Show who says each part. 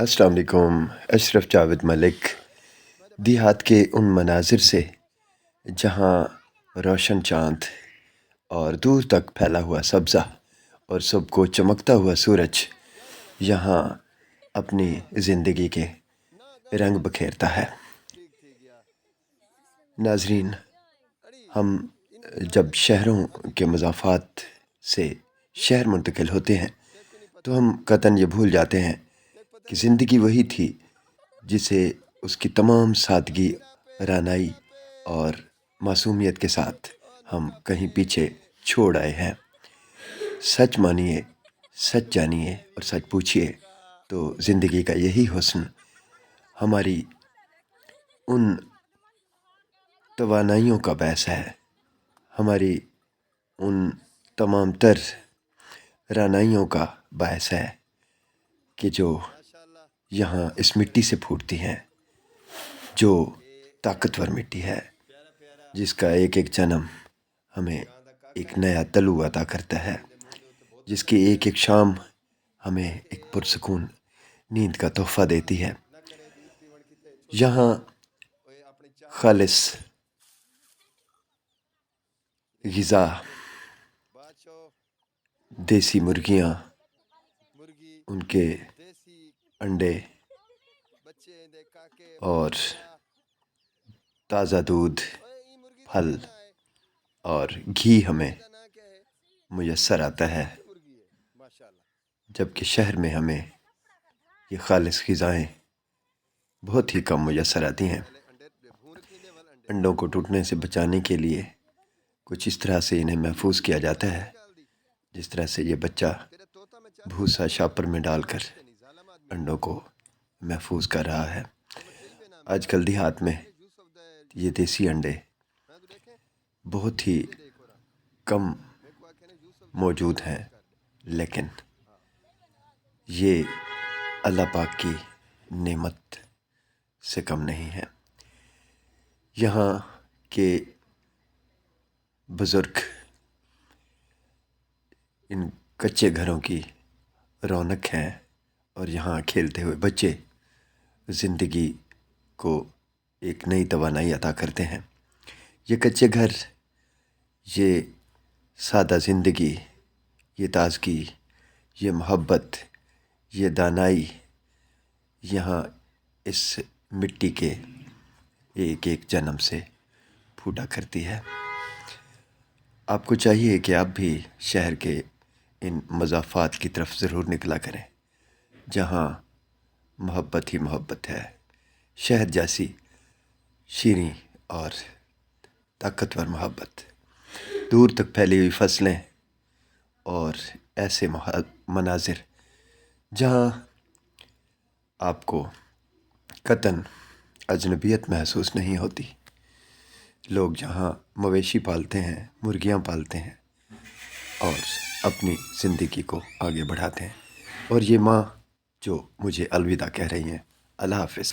Speaker 1: السلام علیکم۔ اشرف جاوید ملک دیہات کے ان مناظر سے جہاں روشن چاند اور دور تک پھیلا ہوا سبزہ اور صبح کو چمکتا ہوا سورج یہاں اپنی زندگی کے رنگ بکھیرتا ہے۔ ناظرین، ہم جب شہروں کے مضافات سے شہر منتقل ہوتے ہیں تو ہم قطعاً یہ بھول جاتے ہیں کہ زندگی وہی تھی جسے اس کی تمام سادگی، رعنائی اور معصومیت کے ساتھ ہم کہیں پیچھے چھوڑ آئے ہیں۔ سچ مانیے، سچ جانیے اور سچ پوچھیے تو زندگی کا یہی حسن ہماری ان توانائیوں کا باعث ہے، ہماری ان تمام تر رعنائیوں کا باعث ہے کہ جو یہاں اس مٹی سے پھوٹتی ہیں، جو طاقتور مٹی ہے، جس کا ایک ایک جنم ہمیں ایک نیا طلوع عطا کرتا ہے، جس کی ایک ایک شام ہمیں ایک پرسکون نیند کا تحفہ دیتی ہے۔ یہاں خالص غذا، دیسی مرغیاں، ان کے انڈے اور تازہ دودھ، پھل اور گھی ہمیں میسر آتا ہے، جبکہ شہر میں ہمیں یہ خالص غذائیں بہت ہی کم میسر آتی ہیں۔ انڈوں کو ٹوٹنے سے بچانے کے لیے کچھ اس طرح سے انہیں محفوظ کیا جاتا ہے جس طرح سے یہ بچہ بھوسا شاپر میں ڈال کر انڈوں کو محفوظ کر رہا ہے۔ آج کل دیہات میں یہ دیسی انڈے بہت ہی کم موجود ہیں، لیکن یہ اللہ پاک کی نعمت سے کم نہیں ہے۔ یہاں کے بزرگ ان کچے گھروں کی رونق ہیں اور یہاں کھیلتے ہوئے بچے زندگی کو ایک نئی توانائی عطا کرتے ہیں۔ یہ کچے گھر، یہ سادہ زندگی، یہ تازگی، یہ محبت، یہ دانائی یہاں اس مٹی کے ایک ایک جنم سے پھوٹا کرتی ہے۔ آپ کو چاہیے کہ آپ بھی شہر کے ان مضافات کی طرف ضرور نکلا کریں جہاں محبت ہی محبت ہے۔ شہر جیسی شیریں اور طاقتور محبت، دور تک پھیلی ہوئی فصلیں اور ایسے مناظر جہاں آپ کو قطعاً اجنبیت محسوس نہیں ہوتی۔ لوگ جہاں مویشی پالتے ہیں، مرغیاں پالتے ہیں اور اپنی زندگی کو آگے بڑھاتے ہیں، اور یہ ماں جو مجھے الوداع کہہ رہی ہیں۔ اللہ حافظ۔